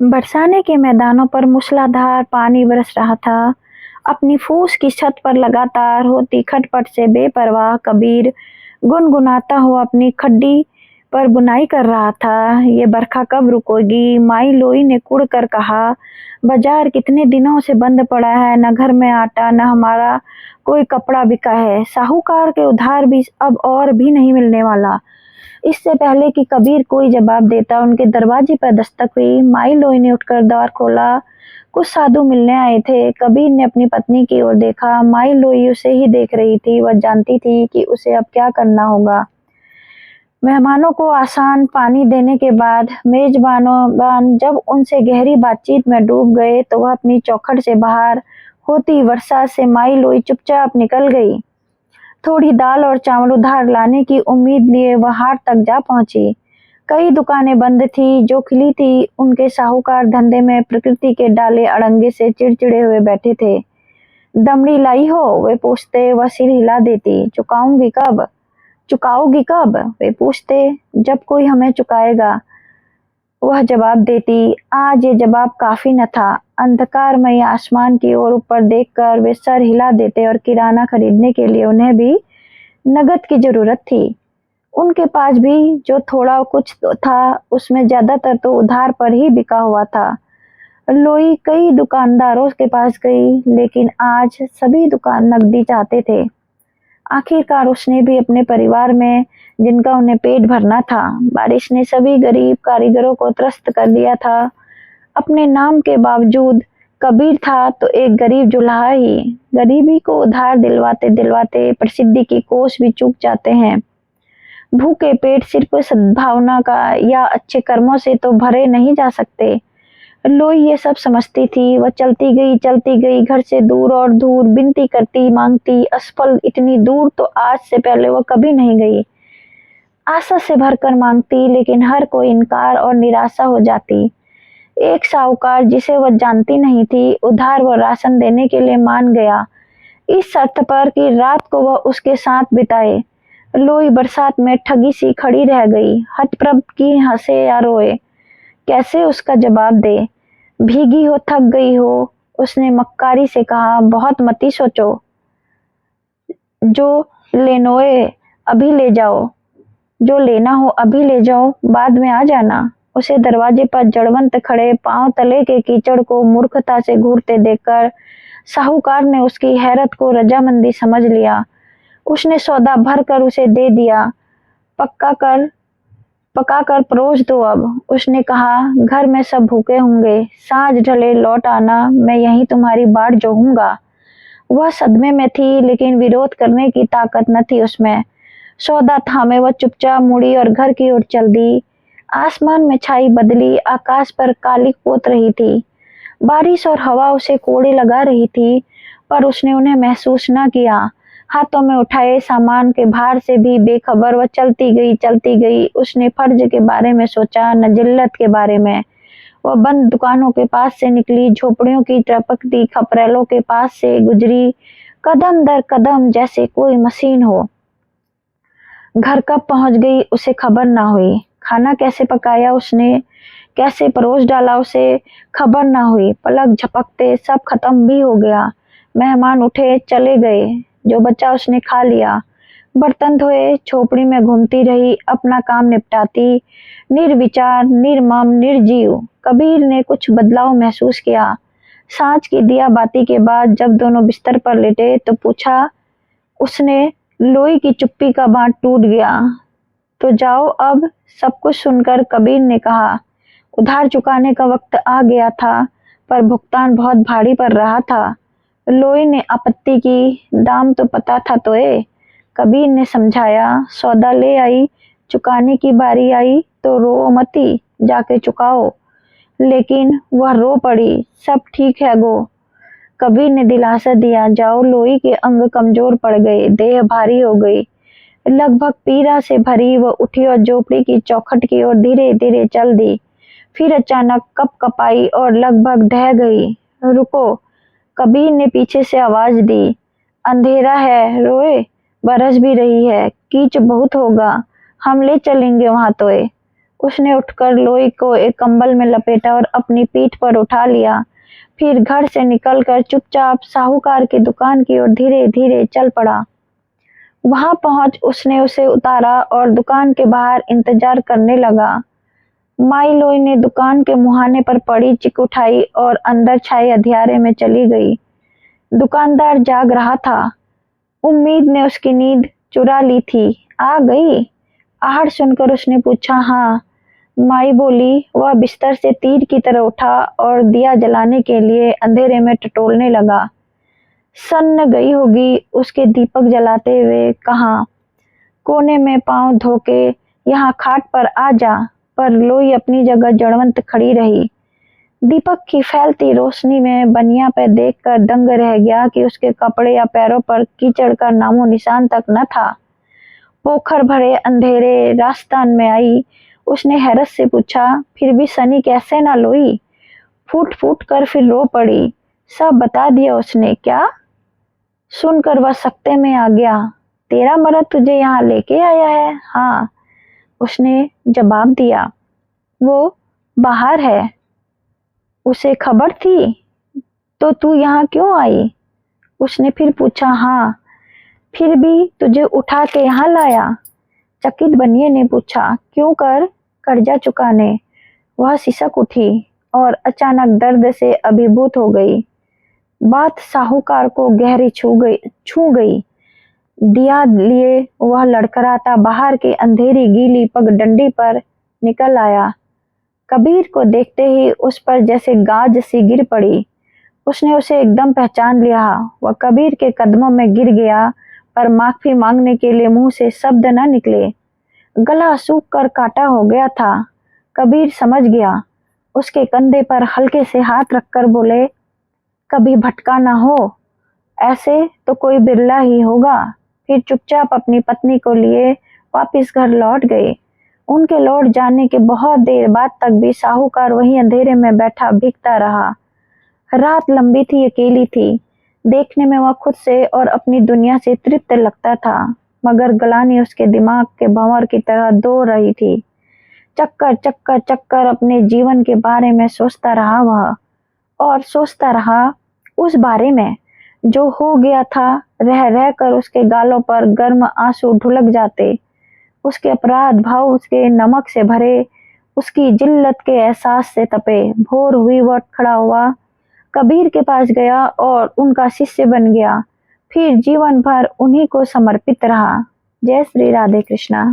बरसाने के मैदानों पर मूसलाधार पानी बरस रहा था। अपनी फूस की छत पर लगातार होती खटपट से बेपरवाह कबीर गुनगुनाता हुआ अपनी खड्डी पर बुनाई कर रहा था। ये बरखा कब रुकेगी? माई लोई ने कुड़ कर कहा। बाजार कितने दिनों से बंद पड़ा है, न घर में आटा न हमारा कोई कपड़ा बिका है। साहूकार के उधार भी अब और भी नहीं मिलने वाला। इससे पहले कि कबीर कोई जवाब देता, उनके दरवाजे पर दस्तक हुई। माई लोई ने उठकर द्वार खोला। कुछ साधु मिलने आए थे। कबीर ने अपनी पत्नी की ओर देखा। माई लोई उसे ही देख रही थी। वह जानती थी कि उसे अब क्या करना होगा। मेहमानों को आसान पानी देने के बाद मेजबान जब उनसे गहरी बातचीत में डूब गए तो वह अपनी चौखट से बाहर होती वर्षा से माई लोई चुपचाप निकल गई। थोड़ी दाल और चावल उधार लाने की उम्मीद लिए वह हाट तक जा पहुंची। कई दुकानें बंद थी। जो खुली थी उनके साहूकार धंधे में प्रकृति के डाले अड़ंगे से चिड़चिड़े हुए बैठे थे। दमड़ी लाई हो? वे पूछते। वह सिर हिला देती। चुकाओगी कब? वे पूछते। जब कोई हमें चुकाएगा, वह जवाब देती। आज ये जवाब काफी न था। अंधकारमय आसमान की ओर ऊपर देखकर वे सर हिला देते और किराना खरीदने के लिए उन्हें भी नकद की जरूरत थी। उनके पास भी जो थोड़ा कुछ तो था, उसमें ज्यादातर तो उधार पर ही बिका हुआ था। लोई कई दुकानदारों के पास गई, लेकिन आज सभी दुकान नकदी चाहते थे। आखिरकार उसने भी अपने परिवार में जिनका उन्हें पेट भरना था। बारिश ने सभी गरीब कारीगरों को त्रस्त कर दिया था। अपने नाम के बावजूद कबीर था तो एक गरीब जुल्हा ही। गरीबी को उधार दिलवाते दिलवाते प्रसिद्धि की कोस भी चूक जाते हैं। भूखे पेट सिर्फ सद्भावना का या अच्छे कर्मों से तो भरे नहीं जा सकते। लोई ये सब समझती थी। वह चलती गई घर से दूर और दूर, विनती करती मांगती। असफल इतनी दूर तो आज से पहले वह कभी नहीं गई। आशा से भरकर मांगती, लेकिन हर कोई इनकार और निराशा हो जाती। एक साहूकार जिसे वह जानती नहीं थी, उधार व राशन देने के लिए मान गया, इस शर्त पर कि रात को वह उसके साथ बिताए। लोई बरसात में ठगी सी खड़ी रह गई। हतप्रभ की हंसे या रोए, कैसे उसका जवाब दे। भीगी हो, थक गई हो, उसने मक्कारी से कहा। बहुत मती सोचो, जो लेनोए अभी ले जाओ, जो लेना हो अभी ले जाओ, बाद में आ जाना। उसे दरवाजे पर जड़वंत खड़े पांव तले के कीचड़ को मूर्खता से घूरते देखकर साहूकार ने उसकी हैरत को रजामंदी समझ लिया। उसने सौदा भर कर उसे दे दिया। पका कर परोस दो अब, उसने कहा। घर में सब भूखे होंगे, सांझ ढले लौट आना, मैं यहीं तुम्हारी बाट जोहूंगा। वह सदमे में थी, लेकिन विरोध करने की ताकत न थी उसमें। सौदा थामे वह चुपचाप मुड़ी और घर की ओर चल दी। आसमान में छाई बदली आकाश पर काली पोत रही थी। बारिश और हवा उसे कोड़े लगा रही थी, पर उसने उन्हें महसूस न किया। हाथों में उठाए सामान के भार से भी बेखबर वह चलती गई। उसने फर्ज के बारे में सोचा, न जिल्लत के बारे में। वह बंद दुकानों के पास से निकली, झोपड़ियों की टपकती खपरेलों के पास से गुजरी, कदम दर कदम जैसे कोई मशीन हो। घर कब पहुंच गई उसे खबर ना हुई। खाना कैसे पकाया उसने, कैसे परोस डाला उसे खबर ना हुई। पलक झपकते सब खत्म भी हो गया। मेहमान उठे चले गए, जो बचा उसने खा लिया। बर्तन धोए, झोपड़ी में घूमती रही, अपना काम निपटाती, निर्विचार, निर्मम, निर्जीव। कबीर ने कुछ बदलाव महसूस किया। सांझ की दिया बाती के बाद जब दोनों बिस्तर पर लेटे तो पूछा उसने। लोई की चुप्पी का बांध टूट गया। तो जाओ अब, सब कुछ सुनकर कबीर ने कहा। उधार चुकाने का वक्त आ गया था, पर भुगतान बहुत भारी पड़ रहा था। लोई ने आपत्ति की। दाम तो पता था तोए, कबीर ने समझाया। सौदा ले आई, चुकाने की बारी आई तो रो मती, जाके चुकाओ। लेकिन वह रो पड़ी। सब ठीक है गो, कबीर ने दिलासा दिया। जाओ। लोई के अंग कमजोर पड़ गए, देह भारी हो गई, लगभग पीड़ा से भरी। वह उठी और झोपड़ी की चौखट की ओर धीरे धीरे चल दी। फिर अचानक कपकपाई और लगभग ढह गई। रुको, कबीर ने पीछे से आवाज दी। अंधेरा है, रोए, बरस भी रही है, कीच बहुत होगा, हम ले चलेंगे वहां तोए। उसने उठकर लोई को एक कंबल में लपेटा और अपनी पीठ पर उठा लिया। फिर घर से निकलकर चुपचाप साहूकार की दुकान की ओर धीरे धीरे चल पड़ा। वहां पहुंच उसने उसे उतारा और दुकान के बाहर इंतजार करने लगा। माई लोई ने दुकान के मुहाने पर पड़ी चिक उठाई और अंदर छाए अंधियारे में चली गई। दुकानदार जाग रहा था। उम्मीद ने उसकी नींद चुरा ली थी। आ गई? आहट सुनकर उसने पूछा। हाँ, माई बोली। वह बिस्तर से तीर की तरह उठा और दिया जलाने के लिए अंधेरे में टटोलने लगा। सन्न गई होगी उसके दीपक जलाते हुए कहा, कोने में पांव धोके यहाँ खाट पर आ जा। पर लोई अपनी जगह जड़वंत खड़ी रही। दीपक की फैलती रोशनी में बनिया पे देखकर दंग रह गया कि उसके कपड़े या पैरों पर कीचड़ का नामो निशान तक न था। पोखर भरे अंधेरे रास्तान में आई। उसने हैरत से पूछा, फिर भी सनी कैसे ना लोई? फूट फूट कर फिर रो पड़ी। सब बता दिया उसने। क्या? सुनकर वह सकते में आ गया। तेरा मर्द तुझे यहाँ लेके आया है? हाँ, उसने जवाब दिया। वो बाहर है। उसे खबर थी? तो तू यहाँ क्यों आई? उसने फिर पूछा। हाँ, फिर भी तुझे उठा के यहाँ लाया? चकित बनिए ने पूछा। क्यों कर? कर्जा चुकाने। वह सिसक उठी और अचानक दर्द से अभिभूत हो गई। बात साहूकार को गहरी छू गई। दिया लिए वह लड़खड़ाता बाहर की अंधेरी गीली पगडंडी पर निकल आया। कबीर को देखते ही उस पर जैसे गाज सी गिर पड़ी। उसने उसे एकदम पहचान लिया। वह कबीर के कदमों में गिर गया, पर माफी मांगने के लिए मुंह से शब्द न निकले। गला सूख कर काटा हो गया था। कबीर समझ गया। उसके कंधे पर हल्के से हाथ रखकर बोले, कभी भटका ना हो, ऐसे तो कोई बिरला ही होगा। फिर चुपचाप अपनी पत्नी को लिए वापिस घर लौट गए। उनके लौट जाने के बहुत देर बाद तक भी साहूकार वहीं अंधेरे में बैठा भीगता रहा। रात लंबी थी, अकेली थी। देखने में वह खुद से और अपनी दुनिया से तृप्त लगता था, मगर ग्लानि उसके दिमाग के भंवर की तरह दौड़ रही थी। चक्कर चक्कर चक्कर अपने जीवन के बारे में सोचता रहा वह, और सोचता रहा उस बारे में जो हो गया था। रह रह कर उसके गालों पर गर्म आंसू ढुलक जाते। उसके अपराध भाव उसके नमक से भरे, उसकी जिल्लत के एहसास से तपे। भोर हुई वह खड़ा हुआ, कबीर के पास गया और उनका शिष्य बन गया। फिर जीवन भर उन्हीं को समर्पित रहा। जय श्री राधे कृष्णा।